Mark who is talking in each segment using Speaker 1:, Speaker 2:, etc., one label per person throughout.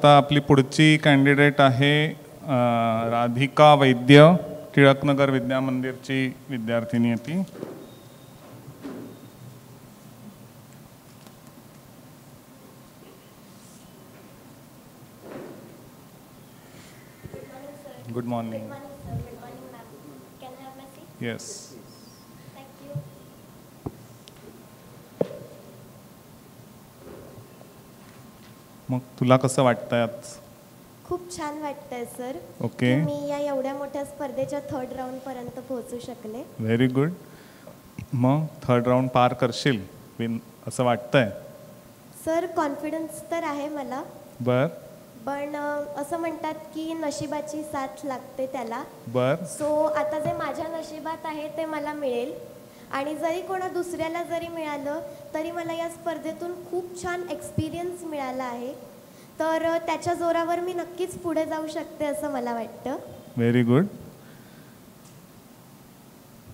Speaker 1: आता आपली पुढची कॅन्डिडेट आहे राधिका वैद्य, टिळकनगर विद्या मंदिरची विद्यार्थिनी आहे ती. Good morning. येस. मग तुला कसं वाटतंय आज?
Speaker 2: खूप छान वाटतंय सर.
Speaker 1: ओके.
Speaker 2: मी या एवढ्या मोठ्या स्पर्धेच्या 3rd राऊंड पर्यंत पोहोचू शकले.
Speaker 1: Very good. मग 3rd राऊंड पार करशील असं वाटतंय?
Speaker 2: सर कॉन्फिडन्स तर आहे मला.
Speaker 1: बर.
Speaker 2: पण असं म्हणतात की नशिबाची साथ लागते त्याला.
Speaker 1: बर.
Speaker 2: सो आता जे माझ्या नशिबात आहे ते मला मिळेल, आणि जरी कोणा दुसऱ्याला जरी मिळालं तरी मला या स्पर्धेतून खूप छान एक्सपिरियन्स मिळाला आहे. तर त्याच्या जोरावर मी नक्कीच पुढे जाऊ शकते असं मला वाटतं.
Speaker 1: Very good.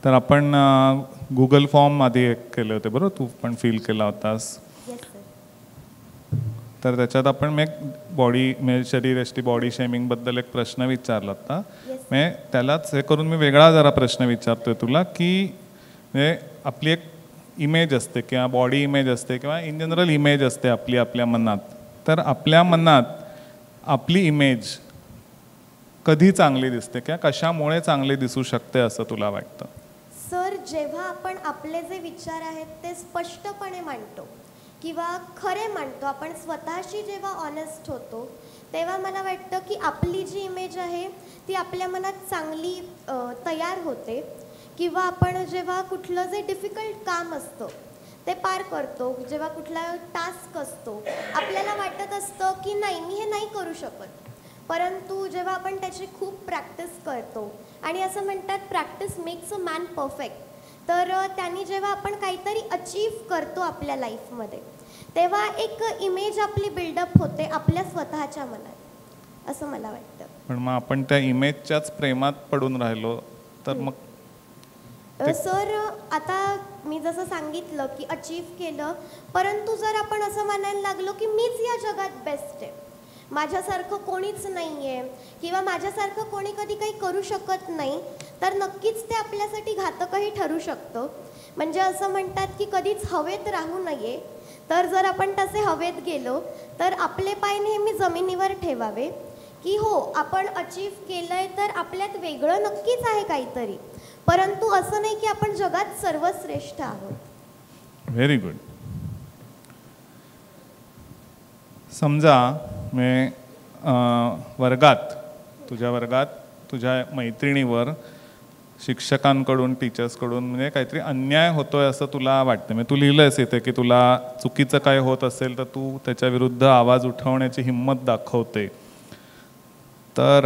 Speaker 1: तर आपण गुगल फॉर्म आधी केले होते बरोबर, तू पण फिल केला होतास.
Speaker 2: Yes sir.
Speaker 1: तर त्याच्यात आपण मी बॉडी म्हणजे शरीरयष्टी बॉडी शेमिंगबद्दल एक प्रश्न विचारला होता. मी त्यालाच हे करून मी वेगळा जरा प्रश्न विचारतोय तुला की म्हणजे आपली एक इमेज असते किंवा बॉडी इमेज असते किंवा इन जनरल इमेज असते आपली आपल्या मनात. तर आपल्या मनात आपली इमेज कधी चांगली दिसते किंवा कशामुळे चांगली दिसू शकते असं तुला वाटतं?
Speaker 2: सर जेव्हा आपण आपले जे विचार आहेत ते स्पष्टपणे मांडतो किंवा खरे मांडतो, आपण स्वतःशी जेव्हा ऑनेस्ट होतो तेव्हा मला वाटतं की आपली जी इमेज आहे ती आपल्या मनात चांगली तयार होते. किंवा आपण जेव्हा कुठलं जे डिफिकल्ट काम असतं ते पार करतो, जेव्हा कुठला टास्क असतो आपल्याला वाटत असतं की नाही मी हे नाही करू शकत, परंतु जेव्हा आपण त्याची खूप प्रॅक्टिस करतो आणि असं म्हणतात practice makes a man perfect, तर त्यांनी जेव्हा आपण काहीतरी अचीव करतो आपल्या लाईफमध्ये तेव्हा एक इमेज आपली बिल्डअप होते आपल्या स्वतःच्या मनात असं मला वाटतं.
Speaker 1: पण मग आपण त्या इमेजच्याच प्रेमात पडून राहिलो तर मग?
Speaker 2: सर आता मी जसं सांगितलं की अचीव केलं, परंतु जर आपण असं म्हणायला लागलो की मीच या जगात बेस्ट आहे, माझ्यासारखं कोणीच नाही आहे किंवा माझ्यासारखं कोणी कधी काही करू शकत नाही, तर नक्कीच ते आपल्यासाठी घातकही ठरू शकतं. म्हणजे असं म्हणतात की कधीच हवेत राहू नये. तर जर आपण तसे हवेत गेलो तर आपले पाय नेहमी जमिनीवर ठेवावे की हो आपण अचीव केलंय तर आपल्यात वेगळं नक्कीच आहे काहीतरी, परंतु असं नाही की आपण जगात सर्वश्रेष्ठ आहोत.
Speaker 1: Very good. समजा मी तुझ्या वर्गात तुझ्या मैत्रिणीवर शिक्षकांकडून टीचर्सकडून म्हणजे काहीतरी अन्याय होतोय असं तुला वाटतं. म्हणजे तू लिहिलंयस इथे की तुला चुकीचं काय होत असेल तर तू त्याच्या विरुद्ध आवाज उठवण्याची हिंमत दाखवते. तर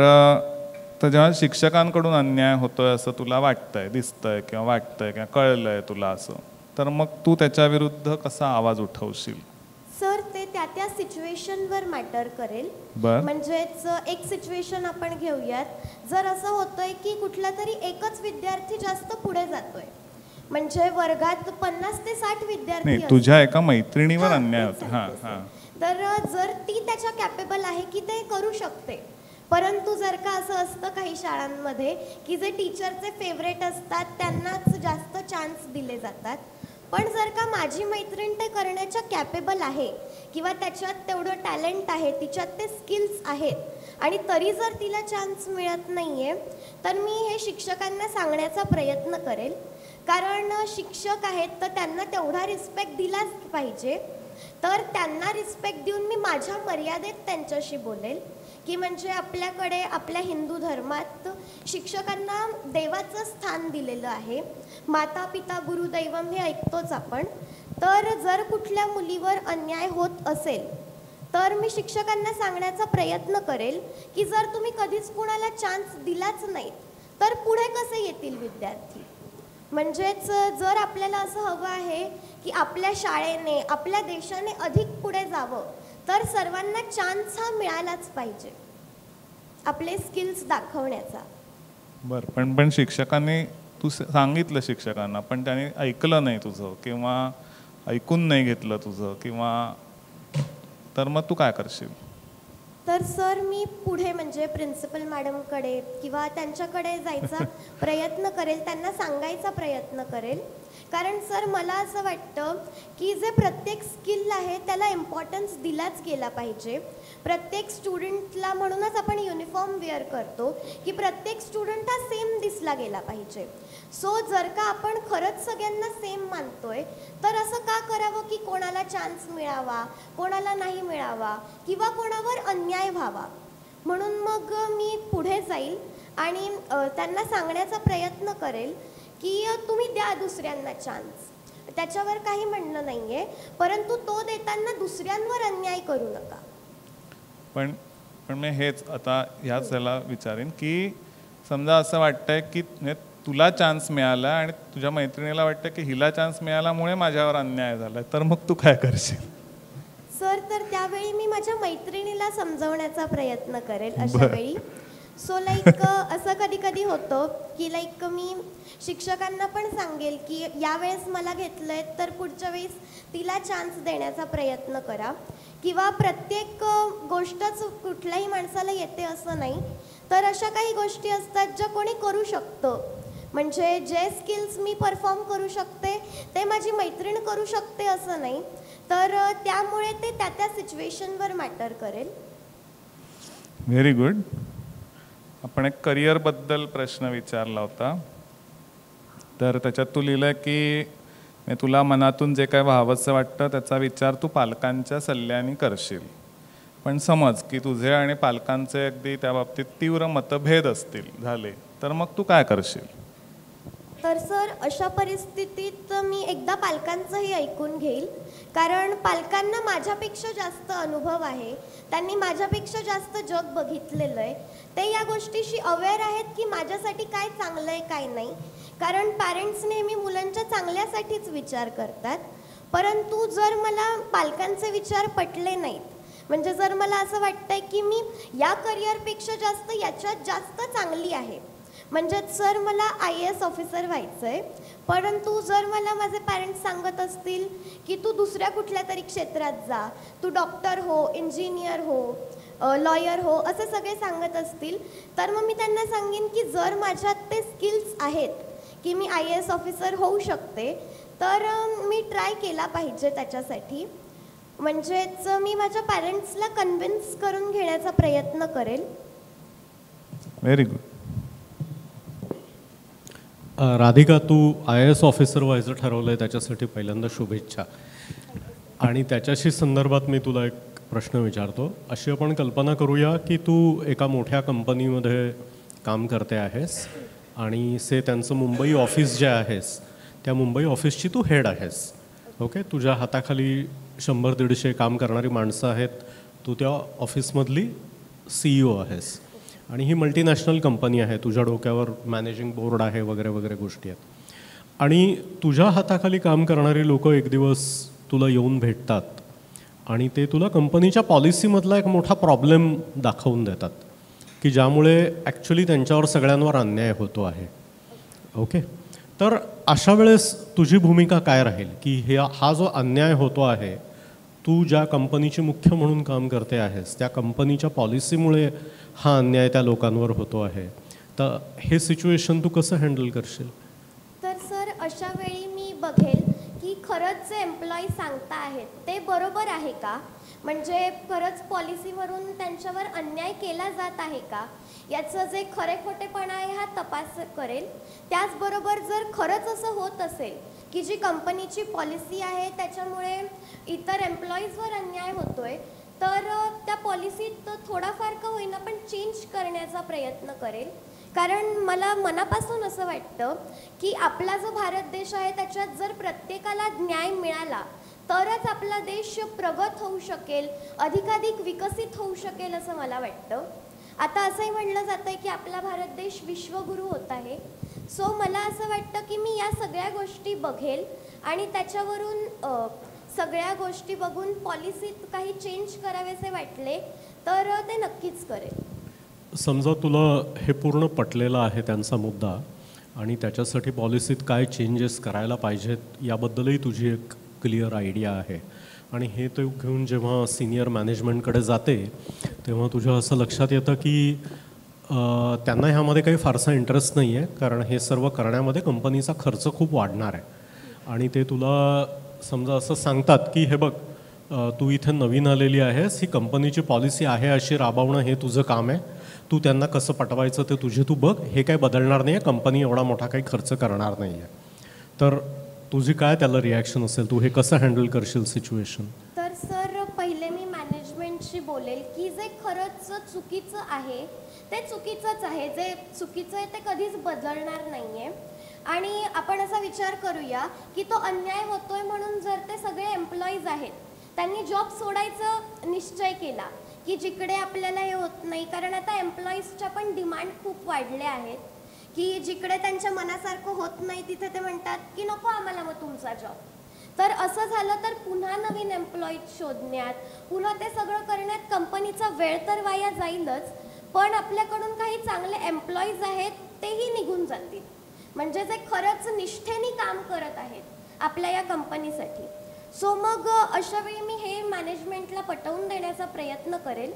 Speaker 1: जेव्हा शिक्षकांकडून अन्याय होतोय असं तुला वाटतंय, दिसतंय किंवा वाटतंय किंवा कळलंय तुला असं, तर मग तू त्याच्या विरुद्ध कसा आवाज उठवशील?
Speaker 2: सर ते त्या सिच्युएशनवर मॅटर करेल. म्हणजेच एक सिच्युएशन आपण घेऊयात. जर असं होतंय की कुठला तरी एकच विद्यार्थी जास्त पुढे जातोय, म्हणजे वर्गात 50 ते 60 विद्यार्थी,
Speaker 1: तुझ्या एका मैत्रिणीवर अन्याय होतो,
Speaker 2: तर जर ती त्याच्या कॅपेबल आहे की ते करू शकते, परंतु जर का असं असतं काही शाळांमध्ये की जे टीचरचे फेवरेट असतात त्यांनाच जास्त चान्स दिले जातात, पण जर का माझी मैत्रीण ते करण्याच्या कॅपेबल आहे किंवा त्याच्यात तेवढं टॅलेंट आहे, तिच्यात ते स्किल्स आहेत आणि तरी जर तिला चान्स मिळत नाही आहे, तर मी हे शिक्षकांना सांगण्याचा प्रयत्न करेल. कारण शिक्षक आहेत तर त्यांना तेवढा रिस्पेक्ट दिलाच पाहिजे. तर त्यांना रिस्पेक्ट देऊन मी माझ्या मर्यादेत त्यांच्याशी बोलेल की म्हणजे आपल्याकडे आपल्या हिंदू धर्मात शिक्षकांना देवाचं स्थान दिलेलं आहे. माता पिता गुरुदैवम हे ऐकतोच आपण. तर जर कुठल्या मुलीवर अन्याय होत असेल तर मी शिक्षकांना सांगण्याचा प्रयत्न करेल की जर तुम्ही कधीच कुणाला चान्स दिलाच नाही तर पुढे कसे येतील विद्यार्थी. म्हणजेच जर आपल्याला असं हवं आहे की आपल्या शाळेने आपल्या देशाने अधिक पुढे जावं तर सर्वांना चान्स हा मिळालाच पाहिजे आपले स्किल्स दाखवण्याचा.
Speaker 1: बरं, पण शिक्षकांनी तू सांगितलं शिक्षकांना पण त्याने ऐकलं नाही तुझं किंवा ऐकून नाही घेतलं तुझं किंवा, तर मग तू काय करशील?
Speaker 2: तर सर मी पुढे म्हणजे प्रिन्सिपल मॅडमकडे किंवा त्यांच्याकडे जायचा प्रयत्न करेल, त्यांना सांगायचा प्रयत्न करेल. कारण सर मला असं वाटतं की जे प्रत्येक स्किल आहे त्याला इम्पॉर्टन्स दिलाच गेला पाहिजे. प्रत्येक स्टुडंटला, म्हणूनच आपण युनिफॉर्म वेअर करतो की प्रत्येक स्टुडंट हा सेम दिसला गेला पाहिजे. सो जर का आपण खरंच सगळ्यांना सेम मानतोय तर असं का करावं की कोणाला चान्स मिळावा, कोणाला नाही मिळावा किंवा कोणावर अन्याय व्हावा. म्हणून मग मी पुढे जाईल आणि त्यांना सांगण्याचा प्रयत्न करेल की तुम्ही द्या दुसऱ्यांना चान्स, त्याच्यावर काही म्हणणं नाही आहे, परंतु तो देताना दुसऱ्यांवर अन्याय करू नका.
Speaker 1: पण मी हेच आता ह्याच याला विचारेन की समजा असं वाटतंय की तुला चान्स मिळाला आणि तुझ्या मैत्रिणीला वाटतं की हिला चान्स मिळाल्यामुळे माझ्यावर अन्याय झाला, तर मग तू काय करशील?
Speaker 2: सर तर त्यावेळी मी माझ्या मैत्रिणीला समजवण्याचा प्रयत्न करेल अशा वेळी. सो लाईक असं कधी कधी होतं की लाईक मी शिक्षकांना पण सांगेल की यावेळेस मला घेतलंय तर पुढच्या वेळेस तिला चान्स देण्याचा प्रयत्न करा. किंवा प्रत्येक गोष्टच कुठल्याही माणसाला येते असं नाही, तर अशा काही गोष्टी असतात ज्या कोणी करू शकतं. म्हणजे जे स्किल्स मी परफॉर्म करू शकते ते माझी मैत्रीण करू शकते असं नाही, तर त्यामुळे ते त्या त्या सिच्युएशनवर मॅटर करेल.
Speaker 1: Very good. आपण एक करिअरबद्दल प्रश्न विचारला होता, तर त्याच्यात तू लिहिलं की तुला मनातून जे काय व्हावंसं वाटतं त्याचा विचार तू पालकांच्या सल्ल्याने करशील. पण समज की तुझे आणि पालकांचे अगदी त्या बाबतीत तीव्र मतभेद असतील झाले, तर मग तू काय करशील?
Speaker 2: तर सर अशा परिस्थितीत मी एकदा पालकांचंही ऐकून घेईल, कारण पालकांना माझ्यापेक्षा जास्त अनुभव आहे, त्यांनी माझ्यापेक्षा जास्त जग बघितलेलं आहे. ते या गोष्टीशी अवेअर आहेत की माझ्यासाठी काय चांगलं आहे काय नाही. कारण पॅरेंट्स नेहमी मुलांच्या चांगल्यासाठीच विचार करतात. परंतु जर मला पालकांचे विचार पटले नाहीत, म्हणजे जर मला असं वाटतंय की मी या करिअरपेक्षा जास्त याच्यात जास्त चांगली आहे, म्हणजे सर मला IAS ऑफिसर व्हायचं आहे, परंतु जर मला माझे पॅरेंट्स सांगत असतील की तू दुसऱ्या कुठल्या तरी क्षेत्रात जा, तू डॉक्टर हो, इंजिनियर हो, लॉयर हो, असे सगळे सांगत असतील, तर मग मी त्यांना सांगेन की जर माझ्यात ते स्किल्स आहेत की मी IAS ऑफिसर होऊ शकते, तर मी ट्राय केला पाहिजे त्याच्यासाठी. म्हणजेच मी माझ्या पॅरेंट्सला कन्व्हिन्स करून घेण्याचा प्रयत्न करेल.
Speaker 1: Very good.
Speaker 3: राधिका, तू IAS ऑफिसर व्हायचं ठरवलं आहे, त्याच्यासाठी पहिल्यांदा शुभेच्छा. आणि त्याच्याशी संदर्भात मी तुला एक प्रश्न विचारतो. अशी आपण कल्पना करूया की तू एका मोठ्या कंपनीमध्ये काम करते आहेस आणि त्यांचं मुंबई ऑफिस जे आहेस त्या मुंबई ऑफिसची तू हेड आहेस. ओके, तुझ्या हाताखाली 100-150 काम करणारी माणसं आहेत, तू त्या ऑफिसमधली CEO आहेस आणि ही मल्टीनॅशनल कंपनी आहे, तुझ्या डोक्यावर मॅनेजिंग बोर्ड आहे वगैरे वगैरे गोष्टी आहेत. आणि तुझ्या हाताखाली काम करणारी लोक एक दिवस तुला येऊन भेटतात आणि ते तुला कंपनीच्या पॉलिसीमधला एक मोठा प्रॉब्लेम दाखवून देतात की ज्यामुळे ॲक्च्युली त्यांच्यावर सगळ्यांवर अन्याय होतो आहे. ओके, तर अशा वेळेस तुझी भूमिका काय राहील की हा जो अन्याय होतो आहे, तू ज्या कंपनीची मुख्य म्हणून काम करते आहेस त्या कंपनीच्या पॉलिसीमुळे हा अन्याय त्या लोकांवर होतो आहे, तर हे सिच्युएशन तू कसं हँडल करशील?
Speaker 2: तर सर अशा वेळी मी बघेल की खरंच जे एम्प्लॉई सांगता आहेत ते बरोबर आहे का, म्हणजे खरंच पॉलिसीवरून त्यांच्यावर अन्याय केला जात आहे का, याचं जे खरे खोटेपणा आहे हा तपास करेल. त्याचबरोबर जर खरंच असं होत असेल की जी कंपनीची पॉलिसी आहे त्याच्यामुळे इतर एम्प्लॉईजवर अन्याय होतोय, तर त्या पॉलिसीत थोडाफार का होईना पण चेंज करण्याचा प्रयत्न करेल. कारण मला मनापासून असं वाटतं की आपला जो भारत देश आहे त्याच्यात जर प्रत्येकाला न्याय मिळाला तरच आपला देश प्रगत होऊ शकेल, अधिकाधिक विकसित होऊ शकेल असं मला वाटतं. आता असंही म्हणलं जातं आहे की आपला भारत देश विश्वगुरू होत आहे. सो मला असं वाटतं की मी या सगळ्या गोष्टी बघेल आणि त्याच्यावरून सगळ्या गोष्टी बघून पॉलिसीत काही चेंज करावेसे वाटले तर ते नक्कीच करेल.
Speaker 3: समजा तुला हे पूर्ण पटलेलं आहे त्यांचा मुद्दा आणि त्याच्यासाठी पॉलिसीत काय चेंजेस करायला पाहिजेत याबद्दलही तुझी एक क्लिअर आयडिया आहे आणि हे तो घेऊन जेव्हा सिनियर मॅनेजमेंटकडे जाते तेव्हा तुझ्या असं लक्षात येतं की त्यांना ह्यामध्ये काही फारसा इंटरेस्ट नाही आहे, कारण हे सर्व करण्यामध्ये कंपनीचा खर्च खूप वाढणार आहे. आणि ते तुला समजा असं सांगतात की हे बघ, तू इथे नवीन आलेली आहेस, ही कंपनीची पॉलिसी आहे अशी राबवणं हे तुझं काम आहे, तू त्यांना कसं पटवायचं ते तुझे तू बघ, हे काही बदलणार नाही आहे, कंपनी एवढा मोठा काही खर्च करणार नाही आहे. तर तुझी काय त्याला रिॲक्शन असेल, तू हे कसं हँडल करशील सिच्युएशन?
Speaker 2: तर सर, पहिले मी मॅनेजमेंटशी बोलेल की जे खरंच चुकीचं आहे ते चुकीचंच आहे, जे चुकीचं आहे ते कधीच बदलणार नाही आहे. आणि आपण असा विचार करूया की तो अन्याय होतोय म्हणून जर ते सगळे एम्प्लॉईज आहेत त्यांनी जॉब सोडायचा निश्चय केला की जिकडे आपल्याला हे होत नाही, कारण आता एम्प्लॉईजच्या पण डिमांड खूप वाढल्या आहेत की जिकडे त्यांच्या मनासारखं होत नाही तिथे ते म्हणतात की नको आम्हाला मग तुमचा जॉब. तर असं झालं तर पुन्हा नवीन एम्प्लॉईज शोधण्यात, पुन्हा ते सगळं करण्यात कंपनीचा वेळ तर वाया जाईलच, पण आपल्याकडून काही चांगले एम्प्लॉईज आहेत तेही निघून जातील, म्हणजे जे खरंच निष्ठेने काम करत आहेत आपल्या या कंपनीसाठी. सो मग अशा वेळी मी हे मॅनेजमेंटला पटवून देण्याचा प्रयत्न करेल.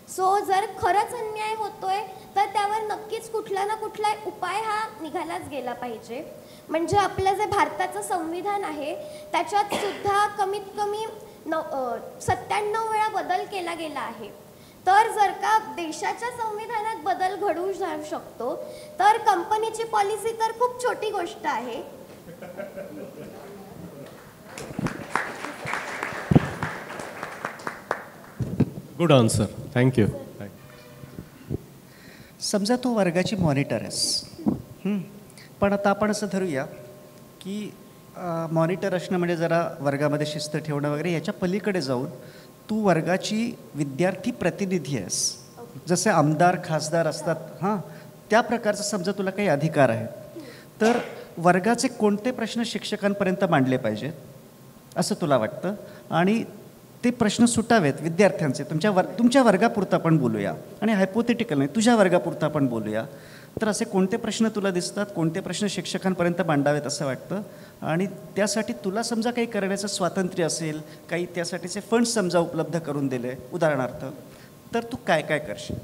Speaker 2: सो जर खरंच अन्याय होतोय तर त्यावर नक्कीच कुठला ना कुठला उपाय हा निघालाच गेला पाहिजे. म्हणजे आपलं जे भारताचं संविधान आहे त्याच्यात सुद्धा कमीत कमी 97 वेळा बदल केला गेला आहे. तर जर का देशाच्या संविधानात बदल घडवू शकतो तर कंपनीची पॉलिसी तर खूप छोटी गोष्ट आहे.
Speaker 3: Good answer, thank you.
Speaker 4: समजा तू वर्गाची मॉनिटर आहेस, पण आता आपण असं धरूया की मॉनिटर असणं म्हणजे जरा वर्गामध्ये शिस्त ठेवणं वगैरे, याच्या पलीकडे जाऊन तू वर्गाची विद्यार्थी प्रतिनिधी आहेस. जसे आमदार खासदार असतात, हां, त्या प्रकारचा समजा तुला काही अधिकार आहे, तर वर्गाचे कोणते प्रश्न शिक्षकांपर्यंत मांडले पाहिजेत असं तुला वाटतं? आणि ते प्रश्न सुटावेत विद्यार्थ्यांचे, तुमच्या वर्गापुरता आपण बोलूया, आणि हायपोथेटिकल नाही, तुझ्या वर्गापुरता आपण बोलूया. तर असे कोणते प्रश्न तुला दिसतात, कोणते प्रश्न शिक्षकांपर्यंत मांडावेत असं वाटतं? आणि त्यासाठी तुला समजा काही करण्याचं स्वातंत्र्य असेल, काही त्यासाठीचे फंड्स समजा उपलब्ध करून दिले उदाहरणार्थ, तर तू काय काय करशील?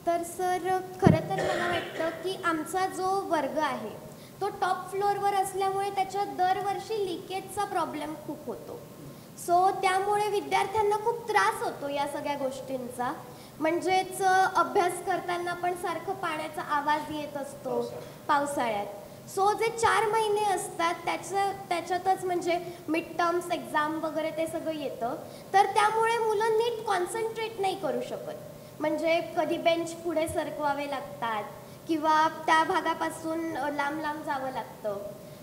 Speaker 2: तर सर, खरं तर मला वाटतं की आमचा जो वर्ग आहे तो टॉप फ्लोअरवर असल्यामुळे त्याच्यात दरवर्षी लिकेजचा प्रॉब्लेम खूप होतो. सो त्यामुळे विद्यार्थ्यांना खूप त्रास होतो या सगळ्या गोष्टींचा. म्हणजेच अभ्यास करताना पण सारखं पाण्याचा आवाज येत असतो पावसाळ्यात. सो जे 4 महिने असतात त्याच्यातच म्हणजे मिड टर्म्स एक्झाम वगैरे ते सगळं येतं, तर त्यामुळे मुलं नीट कॉन्सन्ट्रेट नाही करू शकत. म्हणजे कधी बेंच पुढे सरकवावे लागतात किंवा त्या भागापासून लांब लांब जावं लागतं.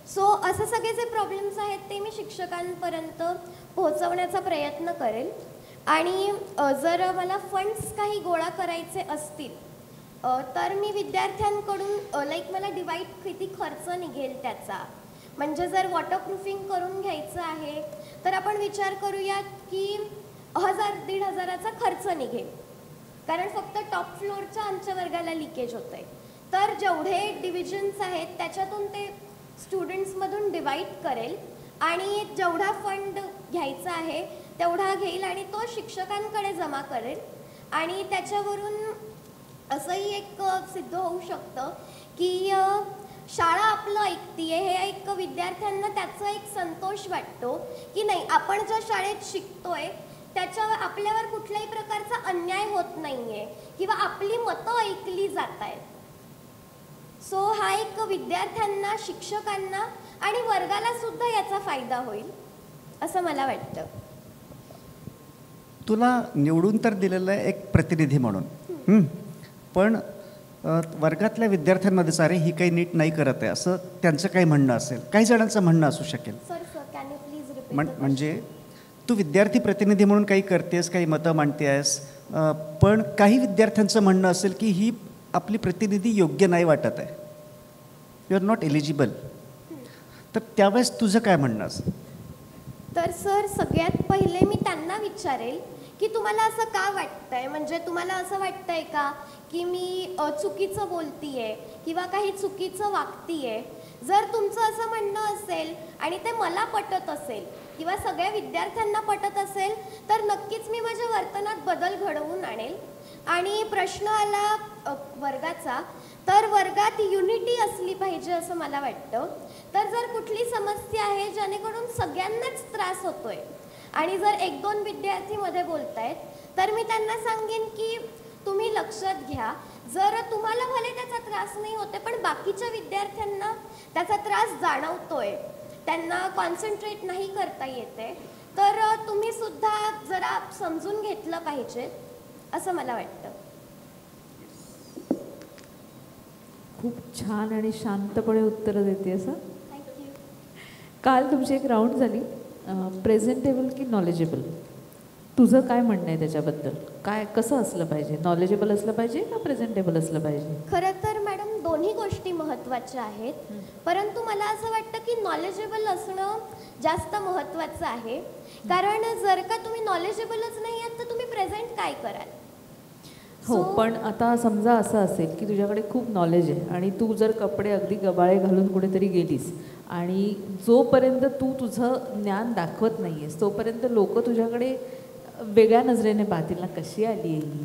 Speaker 2: सो असं सगळे जे प्रॉब्लेम्स आहेत ते मी शिक्षकांपर्यंत पोहोचवण्याचा प्रयत्न करेल. आणि जर मला फंड्स काही गोळा करायचे असतील तर मी विद्यार्थ्यांकडून मला डिवाईड किती खर्च निघेल त्याचा. म्हणजे जर वॉटरप्रूफिंग करून घ्यायचं आहे तर आपण विचार करूयात की 1000-1500चा खर्च निघेल, कारण फक्त टॉप फ्लोअरच्या आमच्या वर्गाला लिकेज होतं आहे. तर जेवढे डिव्हिजन्स आहेत त्याच्यातून ते स्टुडंट्समधून डिवाईड करेल आणि जेवढा फंड घ्यायचा आहे तेवढा घेईल आणि तो शिक्षकांकडे जमा करेल. आणि त्याच्यावरून असंही एक सिद्ध होऊ शकतं की शाळा आपलं ऐकतीये, हे एक विद्यार्थ्यांना त्याचा एक संतोष वाटतो की नाही, आपण ज्या शाळेत शिकतोय त्याच्यावर आपल्यावर कुठल्याही प्रकारचा अन्याय होत नाहीये किंवा आपली मतं ऐकली जात आहेत. सो हा एक विद्यार्थ्यांना, शिक्षकांना आणि वर्गाला सुद्धा याचा फायदा होईल असं मला वाटतं.
Speaker 4: तुला निवडून तर दिलेलं आहे एक प्रतिनिधी म्हणून, पण वर्गातल्या विद्यार्थ्यांमध्येच अरे ही काही नीट नाही करत आहे असं त्यांचं काही म्हणणं असेल, काही जणांचं म्हणणं असू शकेल.
Speaker 2: Can you please repeat?
Speaker 4: म्हणजे तू विद्यार्थी प्रतिनिधी म्हणून काही करतेस, काही मतं मांडतेस, पण काही विद्यार्थ्यांचं म्हणणं असेल की ही आपली प्रतिनिधी योग्य नाही वाटत आहे, यू आर नॉट एलिजिबल. तर त्यावेळेस तुझं काय म्हणणं असेल?
Speaker 2: तर सर, सगळ्यात पहिले मी त्यांना विचारेल की तुम्हाला असं का वाटतंय, म्हणजे तुम्हाला असं वाटतंय का की मी चुकीचं बोलतीये किंवा काही चुकीचं वागतीये. जर तुमचं असं म्हणणं असेल आणि ते मला पटत असेल किंवा सगळ्या विद्यार्थ्यांना पटत असेल तर नक्कीच मी माझ्या वर्तनात बदल घडवून आणेल. आणि प्रश्न आला वर्गाचा, तर वर्गात युनिटी असली पाहिजे असं मला वाटतं. तर जर कुठली समस्या आहे जेणेकरून सगळ्यांनाच त्रास होतोय आणि जर 1-2 विद्यार्थी मध्ये बोलतायत, तर मी त्यांना सांगेन की तुम्ही लक्षात घ्या, जर तुम्हाला भले त्याचा त्रास नाही होते पण बाकीच्या विद्यार्थ्यांना त्याचा त्रास जाणवतोय, त्यांना कॉन्सन्ट्रेट नाही करता येते, तर तुम्ही सुद्धा जरा समजून घेतलं पाहिजे असं मला वाटतं.
Speaker 5: खूप छान आणि शांतपणे उत्तरं देते असं.
Speaker 2: थँक्यू.
Speaker 5: काल तुमची एक राऊंड झाली, प्रेझेंटेबल की नॉलेजेबल, तुझं काय म्हणणं आहे त्याच्याबद्दल? काय कसं असलं पाहिजे? नॉलेजेबल असलं पाहिजे का प्रेझेंटेबल असलं पाहिजे?
Speaker 2: खरं तर मॅडम दोन्ही गोष्टी महत्त्वाच्या आहेत, परंतु मला असं वाटतं की नॉलेजेबल असणं जास्त महत्त्वाचं आहे. कारण जर का तुम्ही नॉलेजेबलच नाही आहात तर तुम्ही प्रेझेंट काय कराल?
Speaker 5: हो, पण आता समजा असं असेल की तुझ्याकडे खूप नॉलेज आहे आणि तू जर कपडे अगदी गबाळे घालून कुठेतरी गेलीस आणि जोपर्यंत तू तुझं ज्ञान दाखवत नाही आहेस तोपर्यंत लोक तुझ्याकडे वेगळ्या नजरेने पाहतील ना, कशी आली आहे ही,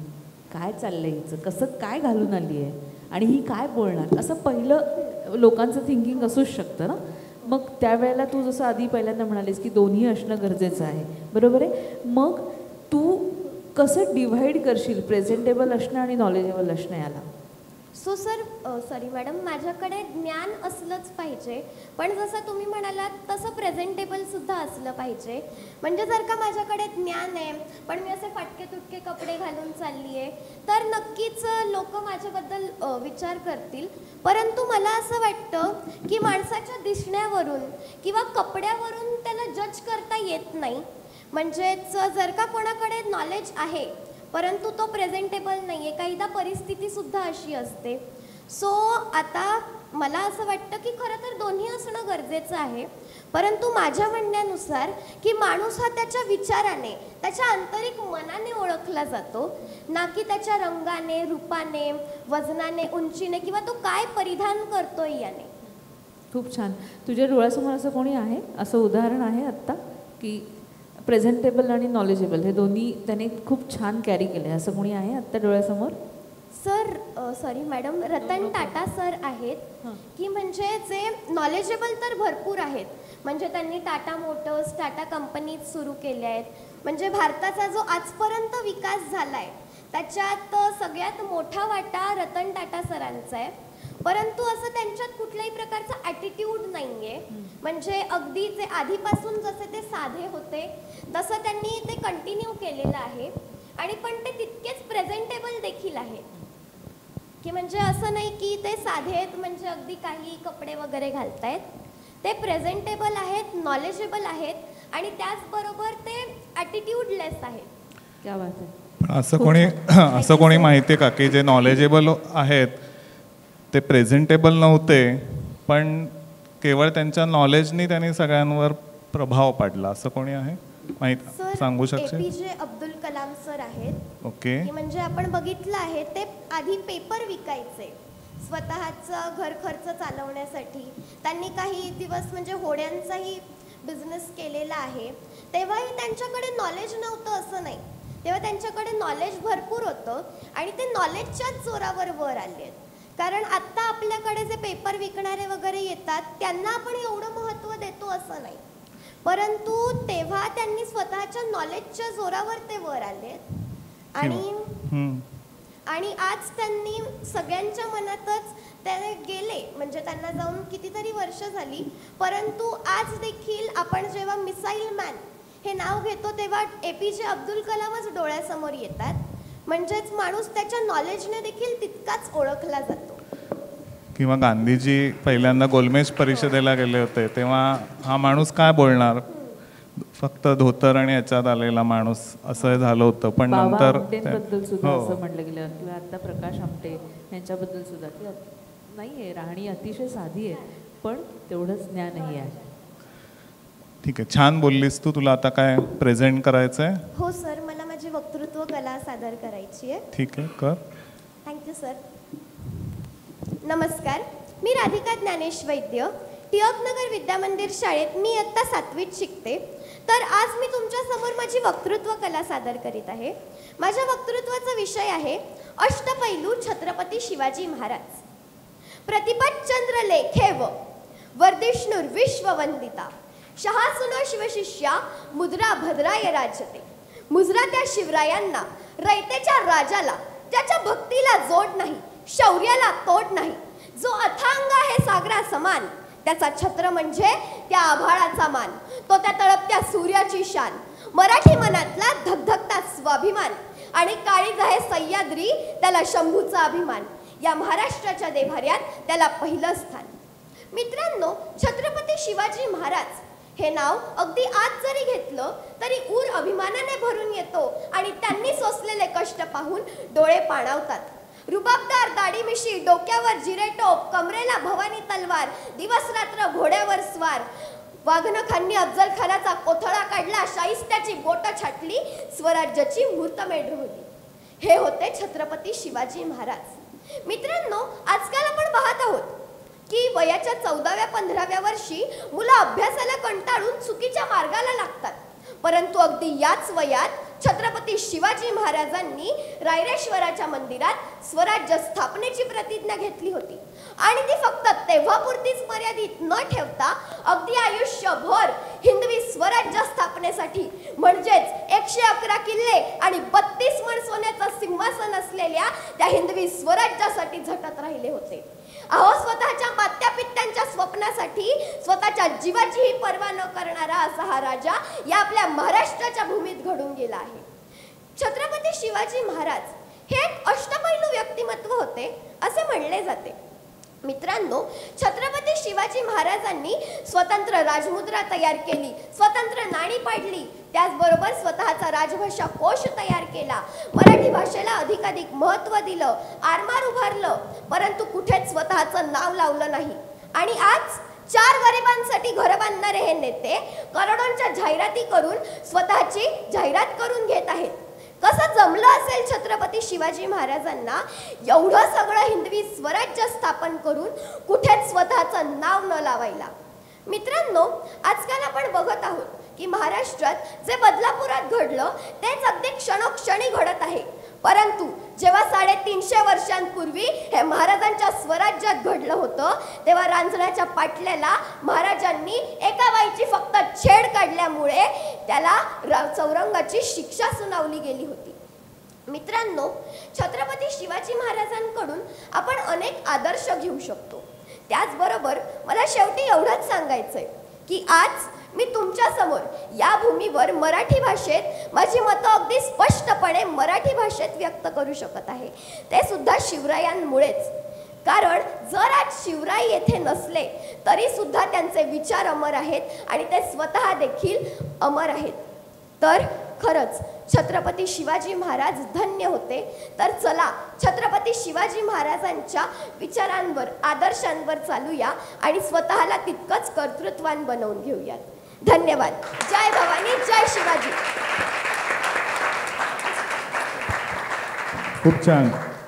Speaker 5: काय चाललं आहे हिचं, कसं काय घालून आली आहे आणि ही काय बोलणार, असं पहिलं लोकांचं थिंकिंग असूच शकतं ना. मग त्यावेळेला तू जसं आधी पहिल्यांदा म्हणालीस की दोन्ही असणं गरजेचं आहे, बरोबर आहे. मग तू कसं डिव्हाइड करशील प्रेझेंटेबल असणं आणि नॉलेजेबल असणं याला?
Speaker 2: सो सॉरी मॅडम, माझ्याकडे ज्ञान असलंच पाहिजे, पण जसं तुम्ही म्हणालात तसं प्रेझेंटेबलसुद्धा असलं पाहिजे. म्हणजे जर का माझ्याकडे ज्ञान आहे पण मी असे फटके तुटके कपडे घालून चालली आहे तर नक्कीच लोक माझ्याबद्दल विचार करतील. परंतु मला असं वाटतं की माणसाच्या दिसण्यावरून किंवा कपड्यावरून त्याला जज करता येत नाही. म्हणजेच जर का कोणाकडे नॉलेज आहे परंतु तो प्रेझेंटेबल नाही आहे, काहीदा परिस्थितीसुद्धा अशी असते. सो आता मला असं वाटतं की खरं तर दोन्ही असणं गरजेचं आहे, परंतु माझ्या म्हणण्यानुसार की माणूस हा त्याच्या विचाराने, त्याच्या आंतरिक मनाने ओळखला जातो, ना की त्याच्या रंगाने, रूपाने, वजनाने, उंचीने किंवा तो काय परिधान करतोय याने.
Speaker 5: खूप छान. तुझ्या डोळ्यासमोर असं कोणी आहे, असं उदाहरण आहे आत्ता की प्रेझेंटेबल आणि नॉलेजेबल हे दोन्ही त्याने खूप छान कॅरी केले, असं कोणी आहे आत्ता डोळ्यासमोर?
Speaker 2: Sir sorry madam, Ratan Tata sir आहेत की म्हणजे जे नॉलेजेबल तर भरपूर आहेत. म्हणजे त्यांनी टाटा मोटर्स, टाटा कंपनीज सुरू केल्या आहेत. म्हणजे भारताचा जो आजपर्यंत विकास झाला आहे त्याच्यात सगळ्यात मोठा वाटा रतन टाटा सरांचा आहे. परंतु असं त्यांच्यात कुठल्याही प्रकारचा ॲटिट्यूड नाही आहे. म्हणजे अगदी जे आधीपासून जसे ते साधे होते तसं त्यांनी ते कंटिन्यू केलेलं आहे. आणि पण ते तितकेच प्रेझेंटेबल देखील आहेत, की म्हणजे असं नाही की ते साधे आहेत म्हणजे अगदी काही कपडे वगैरे घालतायत. ते प्रेझेंटेबल आहेत, नॉलेजेबल आहेत आणि त्याचबरोबर ते ॲटिट्यूडलेस आहेत.
Speaker 5: क्या बात आहे.
Speaker 1: पण असं कोणी माहिती आहे का की जे नॉलेजेबल आहेत ते प्रेझेंटेबल नव्हते पण केवळ त्यांच्या नॉलेजनी त्यांनी सगळ्यांवर प्रभाव पाडला, असं कोणी आहे माहित सांगू शकशील?
Speaker 2: APJ अब्दुल कलाम सर आहेत.
Speaker 1: ओके.
Speaker 2: की म्हणजे आपण बघितलं आहे ते आधी पेपर विकायचे स्वतःचं घर खर्च चालवण्यासाठी. त्यांनी काही दिवस म्हणजे होड्यांचाही बिझनेस केलेला आहे. तेव्हाही त्यांच्याकडे नॉलेज नव्हतं असं नाही, तेव्हा त्यांच्याकडे नॉलेज भरपूर होतं आणि ते नॉलेजच्याच जोरावर वर आले आहेत. कारण आत्ता आपल्याकडे जे पेपर विकणारे वगैरे येतात त्यांना आपण एवढं महत्त्व देतो असं नाही, परंतु तेव्हा त्यांनी स्वतःच्या नॉलेजच्या जोरावर ते वर आले आणि आज त्यांनी सगळ्यांच्या मनातच ते गेले. म्हणजे त्यांना जाऊन कितीतरी वर्ष झाली, परंतु आज देखील आपण जेव्हा मिसाईल मॅन हे नाव घेतो तेव्हा APJ अब्दुल कलामच डोळ्यासमोर येतात. म्हणजेच माणूस त्याच्या नॉलेजने देखील तितकाच ओळखला जातो.
Speaker 1: किंवा गांधीजी पहिल्यांदा गोलमेज परिषदेला गेले होते तेव्हा हा माणूस काय बोलणार, फक्त धोतर आणि याच्यात आलेला माणूस असं झालं होतं. पण नंतर
Speaker 5: आमटेंबद्दल सुद्धा असं म्हटलं गेलं किंवा आता प्रकाश आमटे यांच्याबद्दल सुद्धा की नाही आहे, राहणी अतिशय साधी आहे पण तेवढंच ज्ञानही आहे.
Speaker 1: ठीक आहे, छान बोललीस तू. तुला आता काय प्रेझेंट करायचं आहे?
Speaker 2: हो सर, मला माझी वक्तृत्व कला सादर करायची आहे.
Speaker 1: ठीक आहे, कर.
Speaker 2: Thank you sir. नमस्कार, मी राधिका ज्ञानेश वैद्य टिळकनगर विद्यामंदिर शाळेत मी इयत्ता 7वीत शिकते. तर आज मी तुमच्या समोर माझी वक्तृत्व कला सादर करीत आहे. माझ्या वक्तृत्वाचा विषय आहे अष्टपैलू छत्रपती शिवाजी महाराज. प्रतिपतचंद्र लेखेव वर्धिष्णुर विश्ववंदिता शहासुनो शिवशिष्या मुद्रा भद्राय राजते. मुजरा त्या शिवरायांना रयतेच्या राजाला ज्याच्या भक्तीला जोड नाही, शौर्याला तोड नाही, जो अथांग आहे सागरा समान, त्याचा छत्र म्हणजे त्या आभाळाचा मान, तो त्या तळपत्या सूर्याची शान, मराठी मनातला धगधगता स्वाभिमान आणि काळीज आहे सह्याद्री त्याला शंभूचा अभिमान. या महाराष्ट्राच्या देभाऱ्यात त्याला पहिलं स्थान. मित्रांनो, छत्रपती शिवाजी महाराज हे नाव अगदी आज जरी घेतलं तरी ऊर अभिमानाने भरून येतो आणि त्यांनी सोसलेले कष्ट पाहून डोळे पाणावतात. रुबाबदार दाढी मिशी, डोक्यावर जिरेटोप, कमरेला भवानी तलवार, दिवस रात्र घोड्यावर स्वार. वाघनखांनी अफजल खानाचा कोथळा काढला, शाहिस्त्याची बोटं छाटली, स्वराज्याची मुहूर्तमेढ रोवली. हे होते छत्रपती शिवाजी महाराज. मित्रांनो, आजकाल आपण पाहत आहोत की वयाच्या 14व्या-15व्या वर्षी मुलं अभ्यासाला कंटाळून चुकीच्या मार्गाला लागतात. परंतु अगदी याच वयात छत्रपती शिवाजी महाराजांनी रायरेश्वराच्या मंदिरात स्वराज्य स्थापनेची प्रतिज्ञा घेतली होती आणि ती फक्त तेव्हापुरतीच मर्यादित न ठेवता अगदी आयुष्यभर हिंदवी स्वराज्य स्थापनेसाठी म्हणजेच 111 किल्ले आणि 32 मण सोन्याचं सिंहासन असलेल्या त्या हिंदवी स्वराज्यासाठी झटत राहिले होते. अहो, स्वतःच्या मात्यापित्यांच्या स्वप्नासाठी स्वतःच्या जीवाचीही पर्वा न करणारा असा हा राजा या आपल्या महाराष्ट्राच्या भूमीत घडून गेला आहे. छत्रपती शिवाजी महाराज हे एक अष्टपैलू व्यक्तिमत्व होते असे म्हणले जाते. मित्रांनो, छत्रपती शिवाजी महाराजांनी स्वतंत्र राजमुद्रा तयार केली, स्वतंत्र नाणी पाडली, त्याचबरोबर स्वतःचा राजभाषा कोश तयार केला, मराठी भाषेला अधिकाधिक महत्त्व दिलं, आरमार उभारलं, परंतु कुठेच स्वतःचं नाव लावलं नाही. आणि आज 4 गरिबांसाठी घर बांधणारे हे नेते करोडोंच्या जाहिराती करून स्वतःची जाहिरात करून घेत आहेत. कसं जमलं असेल छत्रपती शिवाजी महाराजांना एवढं सगळं हिंदवी स्वराज्य स्थापन करून कुठेच स्वतःचं नाव न लावायला. मित्रांनो, आजकाल आपण बघत आहोत की महाराष्ट्रात जे बदलापुरात घडलं तेच अगदी क्षणोक्षणी घडत आहे. परंतु जेव्हा 350 वर्षांपूर्वी हे महाराजांच्या स्वराज्यात घडलं होतं तेव्हा रांजणाच्या पाटल्याला महाराजांनी एका बाईची फक्त छेड काढल्यामुळे त्याला चौरंगाची शिक्षा सुनावली गेली होती. मित्रांनो, छत्रपती शिवाजी महाराजांकडून आपण अनेक आदर्श घेऊ शकतो. त्याचबरोबर मला शेवटी एवढंच सांगायचंय की आज मी तुमच्या समोर या भूमीवर मराठी भाषेत माझी मतं अगदी स्पष्टपणे मराठी भाषेत व्यक्त करू शकत आहे, ते सुद्धा शिवरायांमुळेच. कारण जर आज शिवराय येथे नसले तरी सुद्धा त्यांचे विचार अमर आहेत आणि ते स्वतः देखील अमर आहेत. तर खरंच छत्रपती शिवाजी महाराज धन्य होते. तर चला छत्रपती शिवाजी महाराजांच्या विचारांवर, आदर्शांवर चालूया आणि स्वतःला तितकंच कर्तृत्वान बनवून घेऊयात. धन्यवाद. जय भवानी, जय शिवाजी.
Speaker 1: खूप छान.